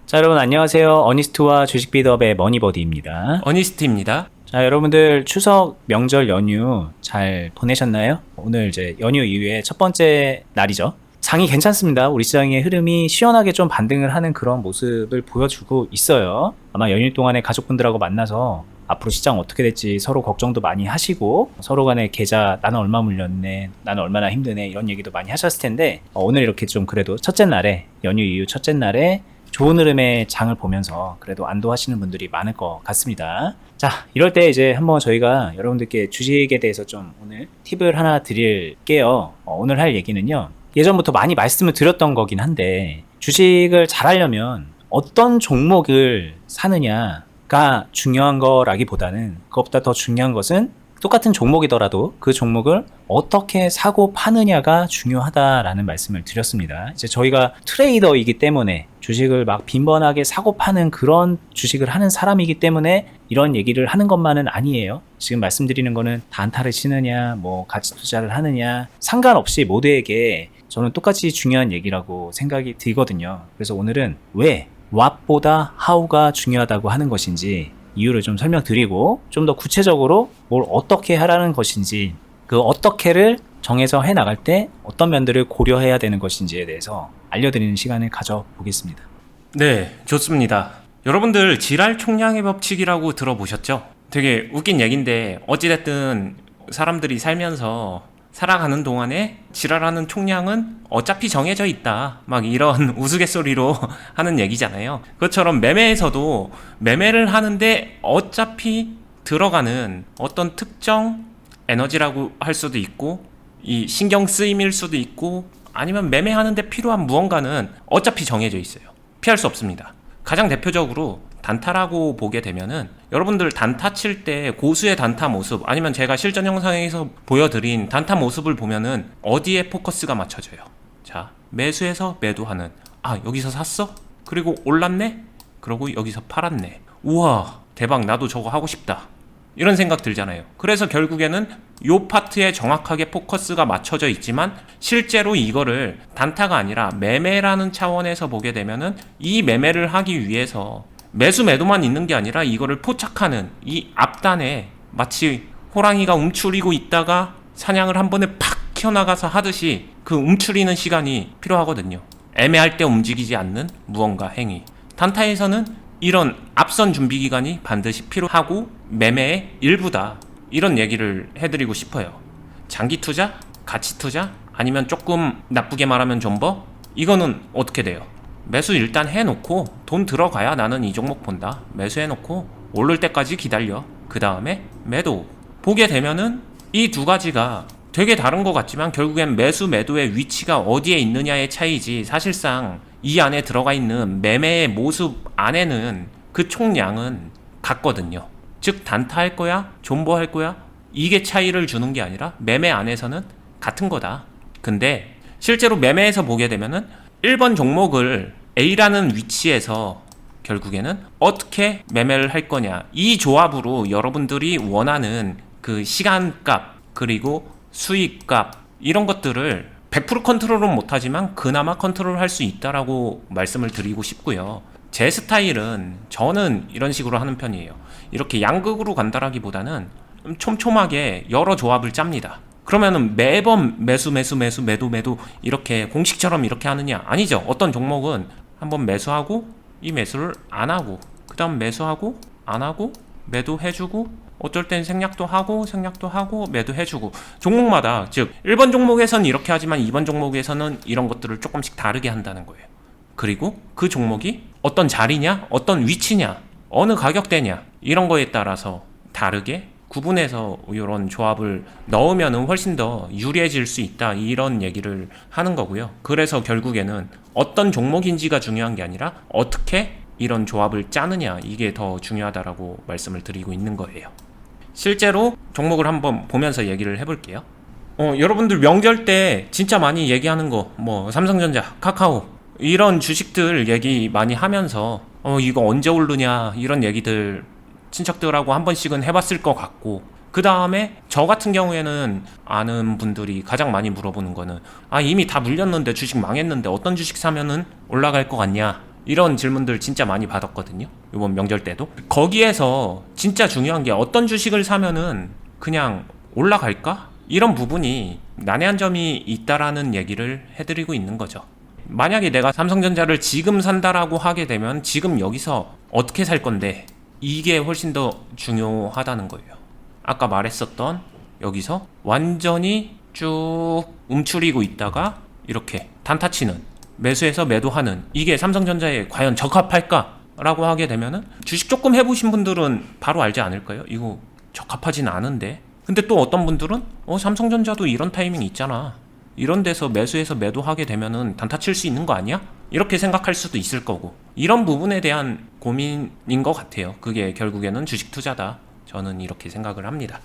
자, 여러분 안녕하세요. 어니스트와 주식비드업의 머니버디입니다. 어니스트입니다. 자, 여러분들 추석 명절 연휴 잘 보내셨나요? 오늘 이제 연휴 이후에 첫 번째 날이죠. 장이 괜찮습니다. 우리 시장의 흐름이 시원하게 좀 반등을 하는 그런 모습을 보여주고 있어요. 아마 연휴 동안에 가족분들하고 만나서 앞으로 시장 어떻게 될지 서로 걱정도 많이 하시고 서로 간에 계좌 나는 얼마 물렸네, 나는 얼마나 힘드네 이런 얘기도 많이 하셨을 텐데 오늘 이렇게 좀 그래도 첫째 날에 연휴 이후 첫째 날에 좋은 흐름의 장을 보면서 그래도 안도하시는 분들이 많을 것 같습니다. 자, 이럴 때 이제 한번 저희가 여러분들께 주식에 대해서 좀 오늘 팁을 하나 드릴게요. 오늘 할 얘기는요. 예전부터 많이 말씀을 드렸던 거긴 한데 주식을 잘 하려면 어떤 종목을 사느냐가 중요한 거라기보다는 그것보다 더 중요한 것은 똑같은 종목이더라도 그 종목을 어떻게 사고 파느냐가 중요하다라는 말씀을 드렸습니다. 이제 저희가 트레이더이기 때문에 주식을 막 빈번하게 사고 파는 그런 주식을 하는 사람이기 때문에 이런 얘기를 하는 것만은 아니에요. 지금 말씀드리는 거는 단타를 치느냐, 뭐 가치 투자를 하느냐 상관없이 모두에게 저는 똑같이 중요한 얘기라고 생각이 들거든요. 그래서 오늘은 왜 what보다 how가 중요하다고 하는 것인지 이유를 좀 설명드리고 좀 더 구체적으로 뭘 어떻게 하라는 것인지 그 어떻게를 정해서 해나갈 때 어떤 면들을 고려해야 되는 것인지에 대해서 알려드리는 시간을 가져보겠습니다. 네, 좋습니다. 여러분들 지랄 총량의 법칙이라고 들어보셨죠? 되게 웃긴 얘기인데 어찌됐든 사람들이 살면서 살아가는 동안에 지랄하는 총량은 어차피 정해져 있다. 막 이런 우스갯소리로 하는 얘기잖아요. 그것처럼 매매에서도 매매를 하는데 어차피 들어가는 어떤 특정 에너지라고 할 수도 있고 이 신경 쓰임일 수도 있고 아니면 매매하는데 필요한 무언가는 어차피 정해져 있어요. 피할 수 없습니다. 가장 대표적으로 단타라고 보게 되면은 여러분들 단타 칠 때 고수의 단타 모습 아니면 제가 실전 영상에서 보여드린 단타 모습을 보면은 어디에 포커스가 맞춰져요? 자, 매수해서 매도하는 여기서 샀어? 그리고 올랐네? 그러고 여기서 팔았네. 우와 대박 나도 저거 하고 싶다. 이런 생각 들잖아요. 그래서 결국에는 요 파트에 정확하게 포커스가 맞춰져 있지만 실제로 이거를 단타가 아니라 매매라는 차원에서 보게 되면은 이 매매를 하기 위해서 매수 매도만 있는 게 아니라 이거를 포착하는 이 앞단에 마치 호랑이가 움츠리고 있다가 사냥을 한 번에 팍 튀어나가서 하듯이 그 움츠리는 시간이 필요하거든요. 애매할 때 움직이지 않는 무언가 행위. 단타에서는 이런 앞선 준비 기간이 반드시 필요하고 매매의 일부다. 이런 얘기를 해드리고 싶어요. 장기 투자? 가치 투자? 아니면 조금 나쁘게 말하면 존버? 이거는 어떻게 돼요? 매수 일단 해놓고 돈 들어가야 나는 이 종목 본다. 매수해놓고 오를 때까지 기다려. 그 다음에 매도. 보게 되면은 이 두 가지가 되게 다른 것 같지만 결국엔 매수 매도의 위치가 어디에 있느냐의 차이지 사실상 이 안에 들어가 있는 매매의 모습 안에는 그 총량은 같거든요. 즉 단타 할 거야? 존버 할 거야? 이게 차이를 주는 게 아니라 매매 안에서는 같은 거다. 근데 실제로 매매에서 보게 되면은 1번 종목을 A라는 위치에서 결국에는 어떻게 매매를 할 거냐 이 조합으로 여러분들이 원하는 그 시간값 그리고 수익값 이런 것들을 100% 컨트롤은 못하지만 그나마 컨트롤할 수 있다라고 말씀을 드리고 싶고요. 제 스타일은 저는 이런 식으로 하는 편이에요. 이렇게 양극으로 간다라기보다는 촘촘하게 여러 조합을 짭니다. 그러면은 매번 매수 매도 이렇게 공식처럼 이렇게 하느냐? 아니죠. 어떤 종목은 한번 매수하고 이 매수를 안 하고 그 다음 매수하고 안 하고 매도해주고 어쩔 땐 생략도 하고 매도해주고 종목마다 즉 1번 종목에서는 이렇게 하지만 2번 종목에서는 이런 것들을 조금씩 다르게 한다는 거예요. 그리고 그 종목이 어떤 자리냐 어떤 위치냐 어느 가격대냐 이런 거에 따라서 다르게 구분해서 이런 조합을 넣으면 훨씬 더 유리해질 수 있다 이런 얘기를 하는 거고요. 그래서 결국에는 어떤 종목인지가 중요한 게 아니라 어떻게 이런 조합을 짜느냐 이게 더 중요하다라고 말씀을 드리고 있는 거예요. 실제로 종목을 한번 보면서 얘기를 해볼게요. 여러분들 명절 때 진짜 많이 얘기하는 거 뭐 삼성전자, 카카오 이런 주식들 얘기 많이 하면서 이거 언제 오르냐 이런 얘기들 친척들하고 한 번씩은 해봤을 것 같고 그 다음에 저 같은 경우에는 아는 분들이 가장 많이 물어보는 거는 이미 다 물렸는데 주식 망했는데 어떤 주식 사면은 올라갈 것 같냐 이런 질문들 진짜 많이 받았거든요. 이번 명절 때도. 거기에서 진짜 중요한 게 어떤 주식을 사면은 그냥 올라갈까? 이런 부분이 난해한 점이 있다라는 얘기를 해드리고 있는 거죠. 만약에 내가 삼성전자를 지금 산다라고 하게 되면 지금 여기서 어떻게 살 건데, 이게 훨씬 더 중요하다는 거예요. 아까 말했었던 여기서 완전히 쭉 움츠리고 있다가 이렇게 단타 치는, 매수해서 매도하는, 이게 삼성전자에 과연 적합할까? 라고 하게 되면은 주식 조금 해보신 분들은 바로 알지 않을까요? 이거 적합하진 않은데. 근데 또 어떤 분들은 삼성전자도 이런 타이밍 있잖아, 이런 데서 매수해서 매도하게 되면은 단타 칠 수 있는 거 아니야? 이렇게 생각할 수도 있을 거고, 이런 부분에 대한 고민인 것 같아요. 그게 결국에는 주식 투자다, 저는 이렇게 생각을 합니다.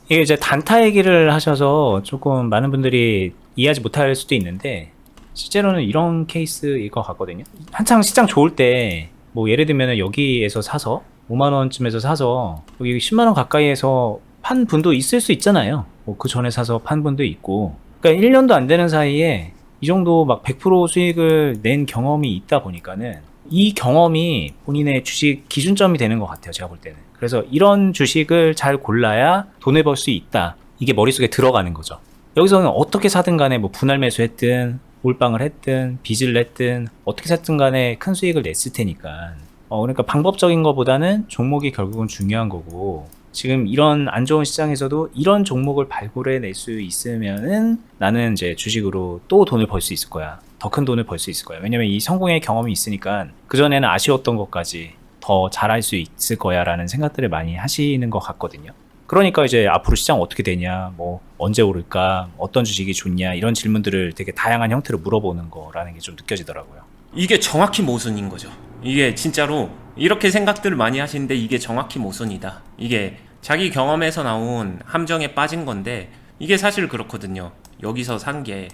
이게 이제 단타 얘기를 하셔서 조금 많은 분들이 이해하지 못할 수도 있는데, 실제로는 이런 케이스일 것 같거든요. 한창 시장 좋을 때 뭐 예를 들면 여기에서 사서 5만원쯤에서 사서 여기 10만원 가까이에서 판 분도 있을 수 있잖아요. 뭐 그 전에 사서 판 분도 있고, 그러니까 1년도 안 되는 사이에 이 정도 막 100% 수익을 낸 경험이 있다 보니까는 이 경험이 본인의 주식 기준점이 되는 것 같아요, 제가 볼 때는. 그래서 이런 주식을 잘 골라야 돈을 벌 수 있다, 이게 머릿속에 들어가는 거죠. 여기서는 어떻게 사든 간에 뭐 분할 매수했든 몰빵을 했든 빚을 냈든 어떻게 샀든 간에 큰 수익을 냈을 테니까, 그러니까 방법적인 것보다는 종목이 결국은 중요한 거고, 지금 이런 안 좋은 시장에서도 이런 종목을 발굴해낼 수 있으면은 나는 이제 주식으로 또 돈을 벌 수 있을 거야, 더 큰 돈을 벌 수 있을 거야. 왜냐면 이 성공의 경험이 있으니까 그전에는 아쉬웠던 것까지 더 잘할 수 있을 거야 라는 생각들을 많이 하시는 것 같거든요. 그러니까 이제 앞으로 시장 어떻게 되냐, 뭐 언제 오를까, 어떤 주식이 좋냐, 이런 질문들을 되게 다양한 형태로 물어보는 거라는 게 좀 느껴지더라고요. 이게 정확히 모순인 거죠. 이게 진짜로 이렇게 생각들을 많이 하시는데 이게 정확히 모순이다. 이게 자기 경험에서 나온 함정에 빠진 건데, 이게 사실 그렇거든요. 여기서 산 게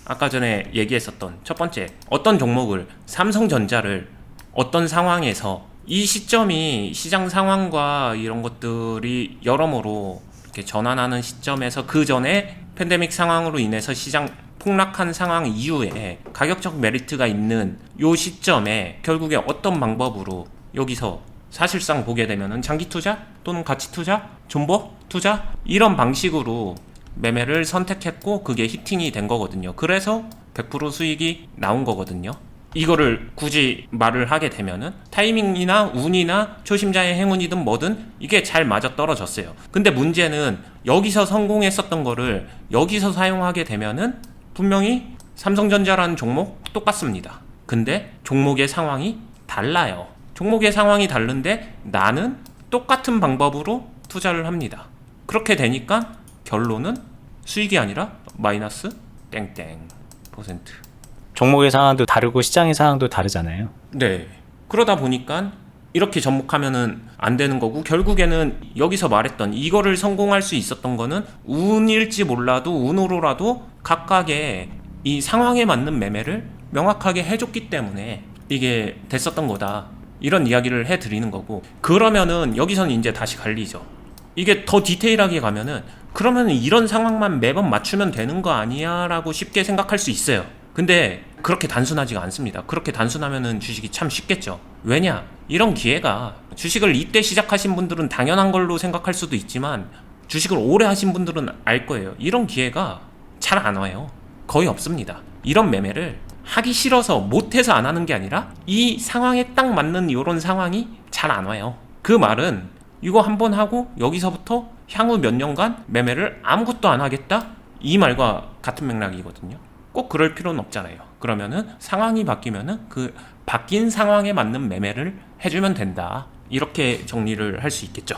아까 전에 얘기했었던 첫 번째, 어떤 종목을, 삼성전자를 어떤 상황에서, 이 시점이 시장 상황과 이런 것들이 여러모로 이렇게 전환하는 시점에서, 그 전에 팬데믹 상황으로 인해서 시장 폭락한 상황 이후에 가격적 메리트가 있는 요 시점에 결국에 어떤 방법으로 여기서 사실상 보게 되면은 장기 투자 또는 가치 투자, 존버 투자, 이런 방식으로 매매를 선택했고 그게 히팅이 된 거거든요. 그래서 100% 수익이 나온 거거든요. 이거를 굳이 말을 하게 되면은 타이밍이나 운이나 초심자의 행운이든 뭐든 이게 잘 맞아 떨어졌어요. 근데 문제는 여기서 성공했었던 거를 여기서 사용하게 되면은 분명히 삼성전자라는 종목 똑같습니다. 근데 종목의 상황이 달라요. 종목의 상황이 다른데 나는 똑같은 방법으로 투자를 합니다. 그렇게 되니까 결론은 수익이 아니라 마이너스 땡땡 퍼센트. 종목의 상황도 다르고 시장의 상황도 다르잖아요. 네. 그러다 보니까 이렇게 접목하면은 안 되는 거고, 결국에는 여기서 말했던 이거를 성공할 수 있었던 거는 운일지 몰라도 운으로라도 각각의 이 상황에 맞는 매매를 명확하게 해줬기 때문에 이게 됐었던 거다, 이런 이야기를 해드리는 거고. 그러면은 여기서는 이제 다시 갈리죠. 이게 더 디테일하게 가면은 그러면 이런 상황만 매번 맞추면 되는 거 아니야 라고 쉽게 생각할 수 있어요. 근데 그렇게 단순하지가 않습니다. 그렇게 단순하면은 주식이 참 쉽겠죠. 왜냐? 이런 기회가, 주식을 이때 시작하신 분들은 당연한 걸로 생각할 수도 있지만 주식을 오래 하신 분들은 알 거예요. 이런 기회가 잘 안 와요. 거의 없습니다. 이런 매매를 하기 싫어서 못해서 안 하는 게 아니라 이 상황에 딱 맞는 이런 상황이 잘 안 와요. 그 말은 이거 한번 하고 여기서부터 향후 몇 년간 매매를 아무것도 안 하겠다, 이 말과 같은 맥락이거든요. 꼭 그럴 필요는 없잖아요. 그러면은 상황이 바뀌면은 그 바뀐 상황에 맞는 매매를 해주면 된다, 이렇게 정리를 할 수 있겠죠.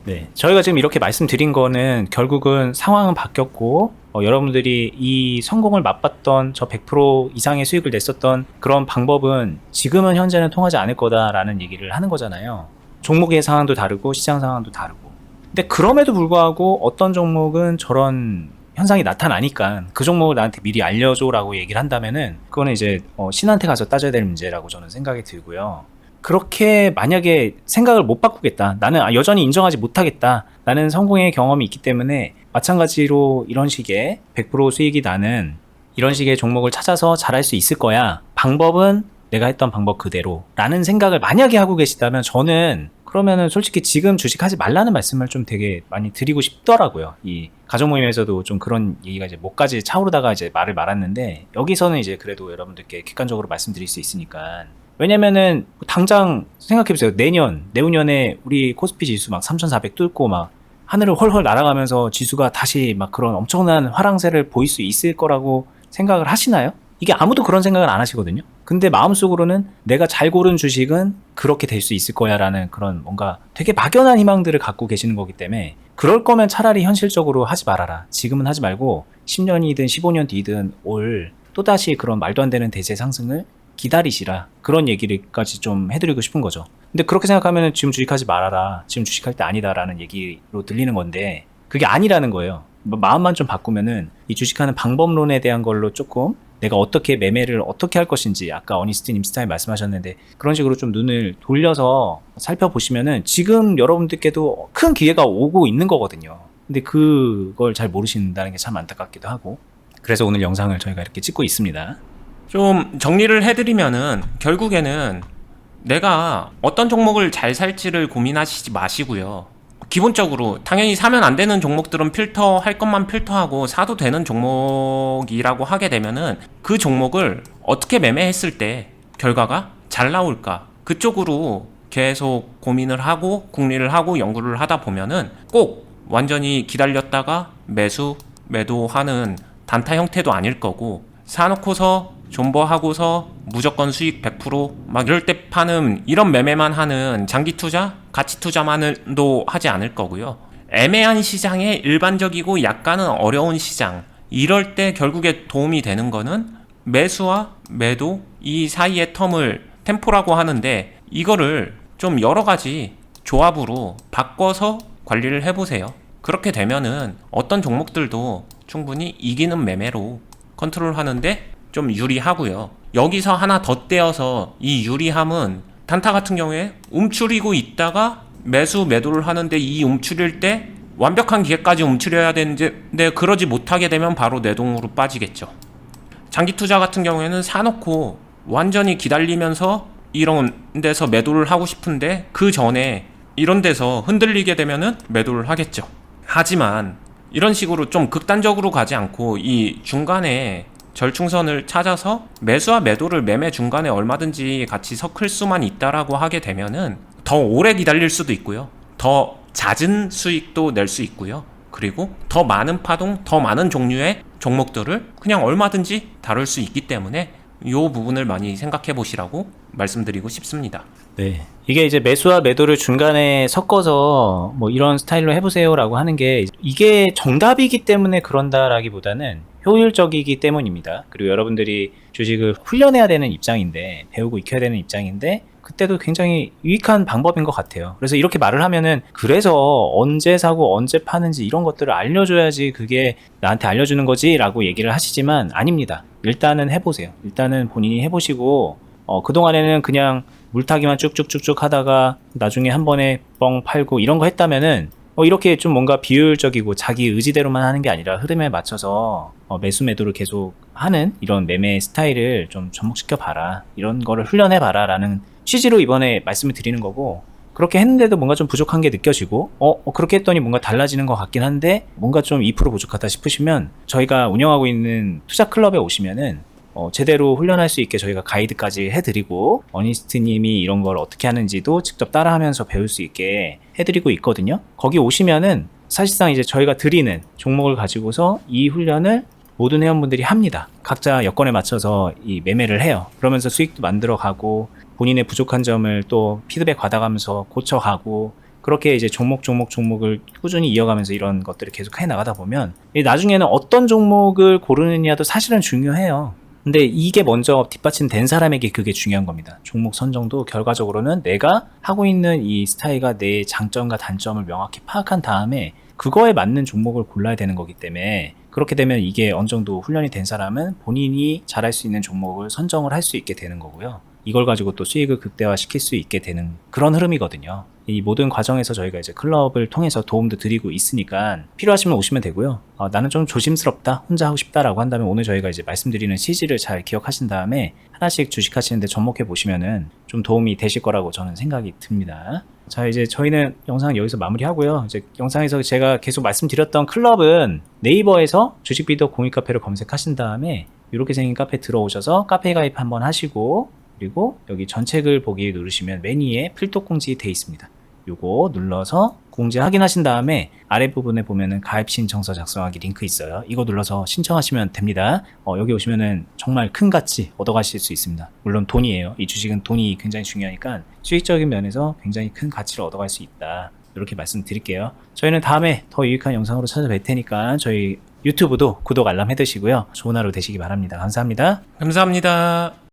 네, 저희가 지금 이렇게 말씀드린 거는 결국은 상황은 바뀌었고, 여러분들이 이 성공을 맛봤던 저 100% 이상의 수익을 냈었던 그런 방법은 지금은 현재는 통하지 않을 거다라는 얘기를 하는 거잖아요. 종목의 상황도 다르고 시장 상황도 다르고. 근데 그럼에도 불구하고 어떤 종목은 저런 현상이 나타나니까 그 종목을 나한테 미리 알려줘 라고 얘기를 한다면은 그거는 이제 신한테 가서 따져야 될 문제라고 저는 생각이 들고요. 그렇게 만약에 생각을 못 바꾸겠다, 나는 여전히 인정하지 못하겠다, 나는 성공의 경험이 있기 때문에 마찬가지로 이런 식의 100% 수익이 나는 이런 식의 종목을 찾아서 잘할 수 있을 거야, 방법은 내가 했던 방법 그대로 라는 생각을 만약에 하고 계시다면 저는 그러면은 솔직히 지금 주식하지 말라는 말씀을 좀 되게 많이 드리고 싶더라고요. 이 가족 모임에서도 좀 그런 얘기가 이제 목까지 차오르다가 이제 말을 말았는데 여기서는 이제 그래도 여러분들께 객관적으로 말씀드릴 수 있으니까. 왜냐면은 당장 생각해보세요. 내후년에 우리 코스피 지수 막 3,400 뚫고 막 하늘을 헐헐 날아가면서 지수가 다시 막 그런 엄청난 화랑새를 보일 수 있을 거라고 생각을 하시나요? 이게 아무도 그런 생각을 안 하시거든요. 근데 마음속으로는 내가 잘 고른 주식은 그렇게 될 수 있을 거야 라는 그런 뭔가 되게 막연한 희망들을 갖고 계시는 거기 때문에 그럴 거면 차라리 현실적으로 하지 말아라. 지금은 하지 말고 10년이든 15년 뒤든 올 또다시 그런 말도 안 되는 대세 상승을 기다리시라. 그런 얘기를까지 좀 해드리고 싶은 거죠. 근데 그렇게 생각하면 지금 주식하지 말아라. 지금 주식할 때 아니다 라는 얘기로 들리는 건데 그게 아니라는 거예요. 마음만 좀 바꾸면은 이 주식하는 방법론에 대한 걸로 조금 내가 어떻게 매매를 어떻게 할 것인지 아까 어니스트님 스타일 말씀하셨는데 그런 식으로 좀 눈을 돌려서 살펴보시면은 지금 여러분들께도 큰 기회가 오고 있는 거거든요. 근데 그걸 잘 모르신다는 게 참 안타깝기도 하고 그래서 오늘 영상을 저희가 이렇게 찍고 있습니다. 좀 정리를 해드리면은 결국에는 내가 어떤 종목을 잘 살지를 고민하시지 마시고요. 기본적으로 당연히 사면 안 되는 종목들은 필터할 것만 필터하고 사도 되는 종목이라고 하게 되면은 그 종목을 어떻게 매매했을 때 결과가 잘 나올까 그쪽으로 계속 고민을 하고 궁리를 하고 연구를 하다 보면은 꼭 완전히 기다렸다가 매도하는 단타 형태도 아닐 거고 사놓고서 존버하고서 무조건 수익 100%막 이럴 때 파는 이런 매매만 하는 장기 투자, 가치 투자만도 하지 않을 거고요. 애매한 시장에 일반적이고 약간은 어려운 시장 이럴 때 결국에 도움이 되는 거는 매수와 매도 이 사이의 텀을 템포라고 하는데 이거를 좀 여러 가지 조합으로 바꿔서 관리를 해보세요. 그렇게 되면은 어떤 종목들도 충분히 이기는 매매로 컨트롤 하는데 좀 유리하고요. 여기서 하나 더 떼어서 이 유리함은 단타 같은 경우에 움츠리고 있다가 매도를 하는데 이 움츠릴 때 완벽한 기회까지 움츠려야 되는데 그러지 못하게 되면 바로 내동으로 빠지겠죠. 장기 투자 같은 경우에는 사놓고 완전히 기다리면서 이런 데서 매도를 하고 싶은데 그 전에 이런 데서 흔들리게 되면은 매도를 하겠죠. 하지만 이런 식으로 좀 극단적으로 가지 않고 이 중간에 절충선을 찾아서 매수와 매도를 매매 중간에 얼마든지 같이 섞을 수만 있다라고 하게 되면은 더 오래 기다릴 수도 있고요. 더 잦은 수익도 낼 수 있고요. 그리고 더 많은 파동, 더 많은 종류의 종목들을 그냥 얼마든지 다룰 수 있기 때문에 이 부분을 많이 생각해 보시라고 말씀드리고 싶습니다. 네. 이게 이제 매수와 매도를 중간에 섞어서 뭐 이런 스타일로 해보세요라고 하는 게 이게 정답이기 때문에 그런다라기보다는 효율적이기 때문입니다. 그리고 여러분들이 주식을 훈련해야 되는 입장인데 배우고 익혀야 되는 입장인데 그때도 굉장히 유익한 방법인 것 같아요. 그래서 이렇게 말을 하면은 그래서 언제 사고 언제 파는지 이런 것들을 알려줘야지 그게 나한테 알려주는 거지 라고 얘기를 하시지만 아닙니다. 일단은 해보세요. 일단은 본인이 해보시고 그동안에는 그냥 물타기만 쭉쭉쭉쭉 하다가 나중에 한 번에 뻥 팔고 이런 거 했다면은 이렇게 좀 뭔가 비효율적이고 자기 의지대로만 하는 게 아니라 흐름에 맞춰서 매수 매도를 계속 하는 이런 매매 스타일을 좀 접목시켜 봐라. 이런 거를 훈련해 봐라 라는 취지로 이번에 말씀을 드리는 거고 그렇게 했는데도 뭔가 좀 부족한 게 느껴지고 그렇게 했더니 뭔가 달라지는 것 같긴 한데 뭔가 좀 2% 부족하다 싶으시면 저희가 운영하고 있는 투자 클럽에 오시면은 제대로 훈련할 수 있게 저희가 가이드까지 해드리고 어니스트님이 이런 걸 어떻게 하는지도 직접 따라하면서 배울 수 있게 해드리고 있거든요. 거기 오시면은 사실상 이제 저희가 드리는 종목을 가지고서 이 훈련을 모든 회원분들이 합니다. 각자 여건에 맞춰서 이 매매를 해요. 그러면서 수익도 만들어가고 본인의 부족한 점을 또 피드백 받아가면서 고쳐가고 그렇게 이제 종목을 꾸준히 이어가면서 이런 것들을 계속 해 나가다 보면 나중에는 어떤 종목을 고르느냐도 사실은 중요해요. 근데 이게 먼저 뒷받침된 사람에게 그게 중요한 겁니다. 종목 선정도 결과적으로는 내가 하고 있는 이 스타일과 내 장점과 단점을 명확히 파악한 다음에 그거에 맞는 종목을 골라야 되는 거기 때문에 그렇게 되면 이게 어느 정도 훈련이 된 사람은 본인이 잘할 수 있는 종목을 선정을 할 수 있게 되는 거고요. 이걸 가지고 또 수익을 극대화시킬 수 있게 되는 그런 흐름이거든요. 이 모든 과정에서 저희가 이제 클럽을 통해서 도움도 드리고 있으니까 필요하시면 오시면 되고요. 나는 좀 조심스럽다, 혼자 하고 싶다라고 한다면 오늘 저희가 이제 말씀드리는 CG를 잘 기억하신 다음에 하나씩 주식하시는데 접목해 보시면은 좀 도움이 되실 거라고 저는 생각이 듭니다. 자, 이제 저희는 영상 여기서 마무리하고요. 이제 영상에서 제가 계속 말씀드렸던 클럽은 네이버에서 주식비더 공익카페를 검색하신 다음에 이렇게 생긴 카페 들어오셔서 카페 가입 한번 하시고, 그리고 여기 전책을 보기 누르시면 맨 위에 필독 공지 돼 있습니다. 요거 눌러서 공지 확인하신 다음에 아랫부분에 보면은 가입 신청서 작성하기 링크 있어요. 이거 눌러서 신청하시면 됩니다. 여기 오시면은 정말 큰 가치 얻어가실 수 있습니다. 물론 돈이에요. 이 주식은 돈이 굉장히 중요하니까 수익적인 면에서 굉장히 큰 가치를 얻어갈 수 있다. 이렇게 말씀드릴게요. 저희는 다음에 더 유익한 영상으로 찾아뵐 테니까 저희 유튜브도 구독 알람 해두시고요. 좋은 하루 되시기 바랍니다. 감사합니다. 감사합니다.